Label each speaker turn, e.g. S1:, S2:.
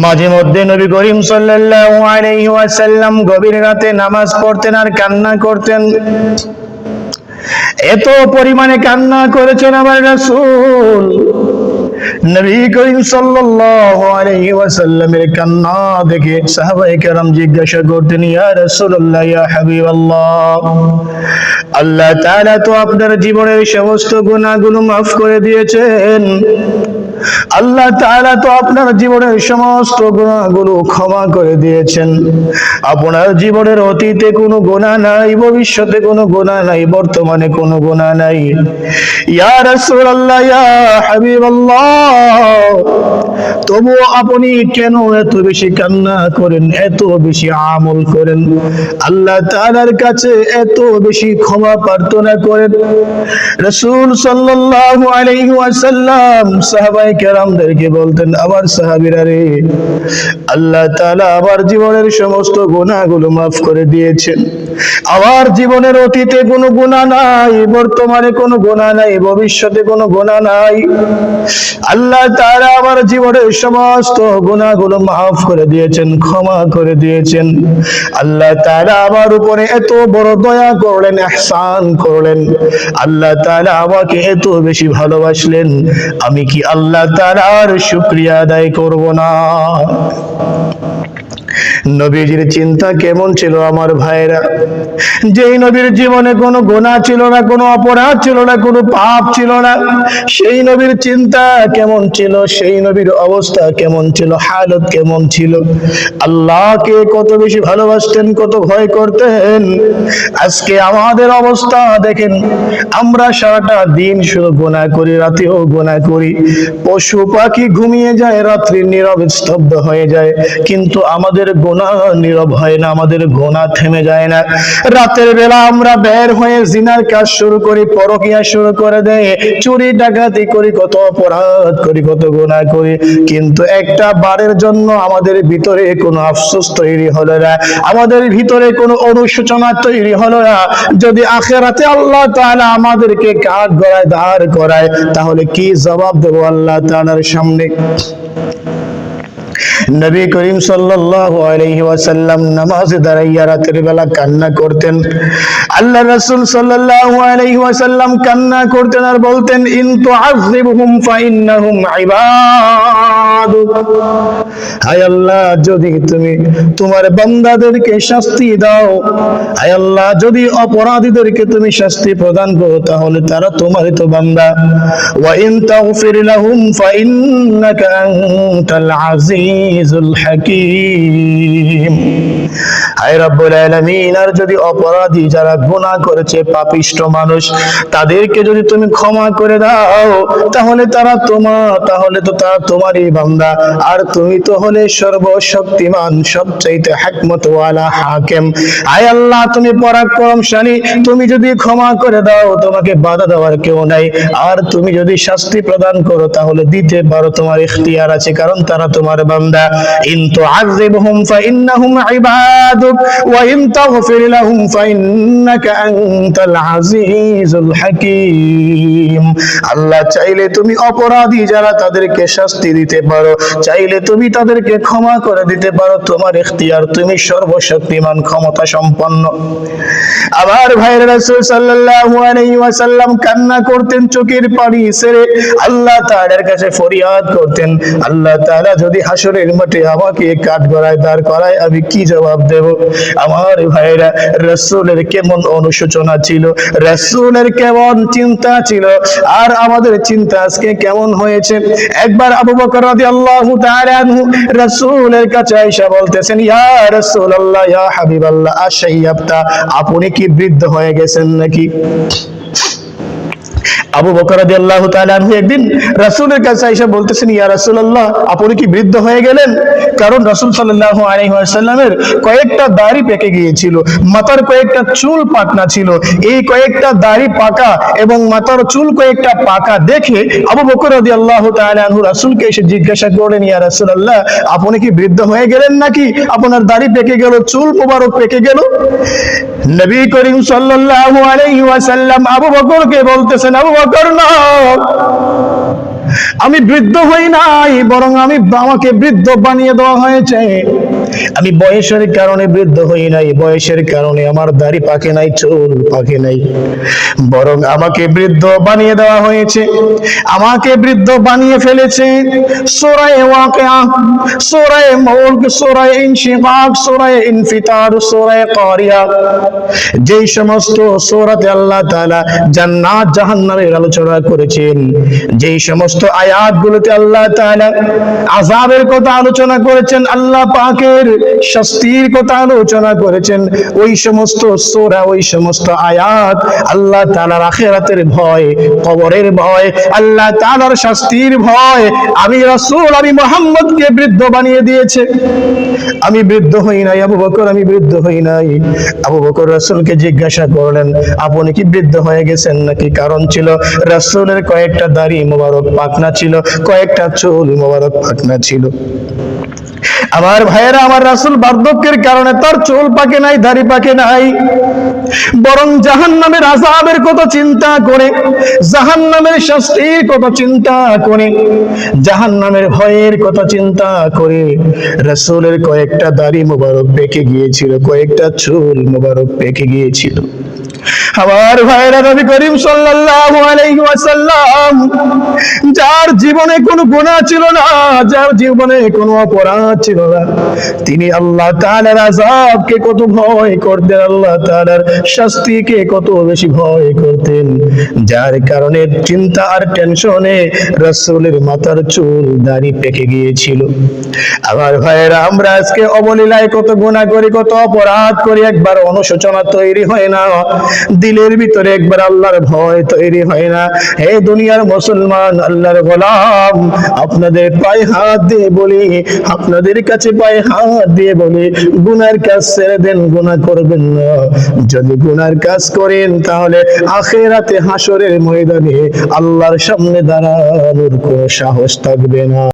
S1: মাঝে মধ্যে নবী করিম সাল্লাল্লাহু আলাইহি ওয়াসাল্লাম গভীর রাতে নামাজ পড়তেন আর কান্না করতেন। এত পরিমাণে কান্না করেছেন আমার রাসূল। নবী করিম সাল্লাল্লাহু আলাইহি ওয়াসাল্লামের কান্না দেখে সাহাবায়ে কেরাম জিজ্ঞাসা করতেন, ইয়া রাসূলুল্লাহ, ইয়া হাবিবাল্লাহ, আল্লাহ তাআলা তো আপনার জীবনের সমস্ত গুনাহগুলো মাফ করে দিয়েছেন। আল্লাহ তাআলা তো আপনার জীবনের সমস্ত গুনাহগুলো ক্ষমা করে দিয়েছেন। আপনার জীবনের অতীতে কোনো গুনাহ নাই, ভবিষ্যতে কোনো গুনাহ নাই, বর্তমানে কোনো গুনাহ নাই। ইয়া রাসূলুল্লাহ, ইয়া হাবিবাল্লাহ, তবু আপনি কেন এত বেশি কান্না করেন, এত বেশি আমল করেন, আল্লাহ তাআলার কাছে এত বেশি ক্ষমা প্রার্থনা করেন? রাসূল সাল্লাল্লাহু আলাইহি ওয়াসাল্লাম সাহাবায়ে কেরামদেরকে বলতেন, আমার সাহাবীরা রে, আল্লাহ তাআলা আমার জীবনের সমস্ত গুনাহগুলো মাফ করে দিয়েছেন। আমার জীবনের অতীতে কোনো গুনাহ নাই, বর্তমানে কোনো গুনাহ নাই, ভবিষ্যতে কোনো গুনাহ নাই। আল্লাহ তাআলা আমার জীবনের সমস্ত গুনাহগুলো মাফ করে দিয়েছেন, ক্ষমা করে দিয়েছেন। আল্লাহ তাআলা আমার উপরে এত বড় দয়া করলেন, ইহসান করলেন। আল্লাহ তাআলা আমাকে এত বেশি ভালোবাসলেন, আমি কি আল্লাহ তাআলার শুকরিয়া আদায় করব না? নবীজির চিন্তা কেমন ছিল আমার ভাইরা? যেই নবীর জীবনে কোনো গুনাহ ছিল না, কোনো অপরাধ ছিল না, কোনো পাপ ছিল না, সেই নবীর চিন্তা কেমন ছিল, সেই নবীর অবস্থা কেমন ছিল, হালত কেমন ছিল? আল্লাহকে কত বেশি ভালোবাসতেন, কত ভয় করতেন। আজকে আমাদের অবস্থা দেখেন, আমরা সারাটা দিন শুধু গুনাহ করি, রাতেও গুনাহ করি। পশু পাখি ঘুমিয়ে যায়, রাত্রি নীরব স্তব্ধ হয়ে যায়, কিন্তু আমাদের গুনাহ নীরব হয় না, আমাদের গুনাহ থেমে যায় না। রাতের বেলা আমরা বের হয়ে জিনার কাজ শুরু করি, পরকিয়া শুরু করে দেয়, চুরি ডাকাতি করি, কত অপরাধ করি, কত গুনাহ করি, কিন্তু একটা বারের জন্য আমাদের ভিতরে কোনো আফসোস তৈরি হলো না, আমাদের ভিতরে কোনো অনুশোচনা তৈরি হলো না। যদি আখিরাতে আল্লাহ তাআলা আমাদেরকে কাঠগড়ায় দাঁড় করায়, তাহলে কি জবাব দেব আল্লাহ তাআলার সামনে? নবী করিম সাল্লাল্লাহু আলাইহি ওয়াসাল্লাম নামাজে দাঁড়াইয়া রাতের বেলা কান্না করতেন। আল্লাহ রাসূল সাল্লাল্লাহু আলাইহি ওয়াসাল্লাম কান্না করতেন আর বলতেন, ইন তুআযিবহুম ফাইন্নাহুম ইবাদুক। হায় আল্লাহ, যদি তুমি তোমার বান্দাদেরকে শাস্তি দাও, হায় আল্লাহ, যদি অপরাধীদেরকে তুমি শাস্তি প্রদান করো, তাহলে তারা তোমারই তো বান্দা। ওয়া ইন তাগফির লাহুম ফাইন্নাকা আনতাল আজিজুল হাকীম। হায় রব্বুল আলামিন, আর যদি অপরাধী যারা গুনাহ করেছে, পাপিষ্ঠ মানুষ, তাদেরকে যদি তুমি ক্ষমা করে দাও, তাহলে তারা তোমারই বান্দা। আর তুমি তো হলে সর্বশক্তিমান, সবচাইতে হিকমতওয়ালা হাকিম। হায় আল্লাহ, তুমি পরাক্রমশালী, তুমি যদি ক্ষমা করে দাও, তোমাকে বাধা দেওয়ার কেউ নাই। আর তুমি যদি শাস্তি প্রদান করো, তাহলে দিতে পারো, তোমার ইখতিয়ার আছে, কারণ তারা তোমার বান্দা। ইন তুআযিবহুম ফাইন্নাহুম ইবাদুক ওয়া ইন তাগফির লাহুম ফাইন্নাকা আনতাল আজিজুল হাকীম। আল্লাহ চাইলে তুমি অপরাধী যারা, তাদেরকে শাস্তি দিতে পারো, চাইলে তুমি তাদেরকে ক্ষমা করে দিতে পারো, তোমার ইখতিয়ার, তুমি সর্বশক্তিমান, ক্ষমতা সম্পন্ন। আবার ভাইরা, রাসূল সাল্লাল্লাহু আলাইহি ওয়াসাল্লাম কান্না করতেন, চোখের পানি ছেড়ে আল্লাহ তাআলার কাছে ফরিয়াদ করতেন, আল্লাহ তাআলা যদি হাসরের মাঠে আমাকে কাঠগড়ায় দাঁড় করায়, আমি কি জবাব দেব? আমার ভাইরা, রাসূলের কেমন অনুশোচনা ছিল, রাসূলের কেমন চিন্তা ছিল, আর আমাদের চিন্তা আজকে কেমন হয়েছে। একবার আবু বকর রাদিয়াল্লাহু তাআলা আনহু রাসূলের কাছে আয়েশা বলতেছেন, ইয়া রাসূলুল্লাহ, ইয়া হাবিবাল্লাহ, আশাইয়াবতা, আপনি কি বৃদ্ধ হয়ে গেছেন নাকি? আবু বকর রাদিয়াল্লাহু তাআলা আনহু একদিন রাসূলের কাছে এসে বলতেছেন, ইয়া রাসূলুল্লাহ, আপনি কি বৃদ্ধ হয়ে গেলেন? কারণ রাসূল সাল্লাল্লাহু আলাইহি ওয়াসাল্লামের কয়েকটা দাড়ি পেকে গিয়েছিল, মাথার কয়েকটা চুল পাকনা ছিল। এই কয়েকটা দাড়ি পাকা এবং মাথার চুল কয়েকটা পাকা দেখে আবু বকর রাদিয়াল্লাহু তাআলা আনহু রাসূলকে এসে জিজ্ঞাসা করলেন, ইয়া রাসূলুল্লাহ, আপনি কি বৃদ্ধ হয়ে গেলেন নাকি? আপনার দাড়ি পেকে গেল, চুল মোবারক পেকে গেল। নবী করিম সাল্লাল্লাহু আলাইহি ওয়াসাল্লাম আবু বকরকে বলতেছেন, আবু বকর না, আমি বৃদ্ধ হই নাই, বরং আমাকে বৃদ্ধ বানিয়ে দেওয়া হয়েছে। আমি বয়সের কারণে বৃদ্ধ হই নাই, বয়সের কারণে আমার দাড়ি পাকে নাই, চুল পাকে নাই, বরং আমাকে বৃদ্ধ বানিয়ে দেওয়া হয়েছে, আমাকে বৃদ্ধ বানিয়ে ফেলেছে। সূরা ওয়াকিয়া, সূরা মুলক, সূরা ইনশিকাক, সূরা ইনফিতার, সূরা কারিয়া, যেই সমস্ত সূরাতে আল্লাহ তাআলা জান্নাত জাহান্নামের আলোচনা করেছেন, যেই সমস্ত আয়াতগুলোতে আল্লাহ তাআলা আযাবের কথা আলোচনা করেছেন, আল্লাহ পাকের শাস্তির কথা আলোচনা করেছেন, ওই সমস্ত সূরা, ওই সমস্ত আয়াত আল্লাহ তাআলার আখিরাতের ভয়, কবরের ভয়, আল্লাহ তাআলার শাস্তির ভয় আমি রাসূল, আমি মুহাম্মদকে বৃদ্ধ বানিয়ে দিয়েছে। আমি বৃদ্ধ হই নাই আবু বকর, আমি বৃদ্ধ হই নাই। আবু বকর রাসূলকে জিজ্ঞাসা করলেন, আপনি কি বৃদ্ধ হয়ে গেছেন নাকি? কারণ ছিল রাসূলের কয়েকটা দাড়ি মোবারক পাকনা ছিল, কয়েকটা চুল মোবারক পাকনা ছিল। আমার ভাইয়েরা, আমার রাসূল বার্ধক্যের কারণে তার চুল পাকে নাই, দাড়ি পাকে নাই, বরং জাহান্নামের আযাবের কথা চিন্তা করে, জাহান্নামের শাস্তির কথা চিন্তা করে, জাহান্নামের ভয়ের কথা চিন্তা করে রাসূলের কয়েকটা দাড়ি মোবারক পেকে গিয়েছিল, কয়েকটা চুল মোবারক পেকে গিয়েছিল। আমার ভাইরা, নবী করিম সাল্লাল্লাহু আলাইহি ওয়াসাল্লাম যার জীবনে কোনো গুনাহ ছিল না, যার জীবনে কোনো অপরাধ ছিল না, তিনি আল্লাহ তাআলার আযাবকে কত ভয় করতেন, আল্লাহ তাআলার শাস্তিকে কত বেশি ভয় করতেন, যার কারণে চিন্তা আর টেনশনে রাসূলের মাথার চুল দাড়ি পেকে গিয়েছিল। আমার ভাইরা, আমরা আজকে অবলীলায় কত গুনাহ করি, কত অপরাধ করি, একবার অনুশোচনা তৈরি হয় না, দিলের ভিতরে একবার আল্লাহর ভয় তৈরি হয় না। হে দুনিয়ার মুসলমান, আল্লাহর গোলাম, আপনাদের পায়ে হাত দিয়ে বলি, আপনাদের কাছে পায়ে হাত দিয়ে বলি, গুনার কাজ ছেড়ে দেন, গুনাহ করবেন না। যদি গুনার কাজ করেন তাহলে আখিরাতে হাসরের ময়দানে আল্লাহর সামনে দাঁড়ানোর কোনো সাহস থাকবে না।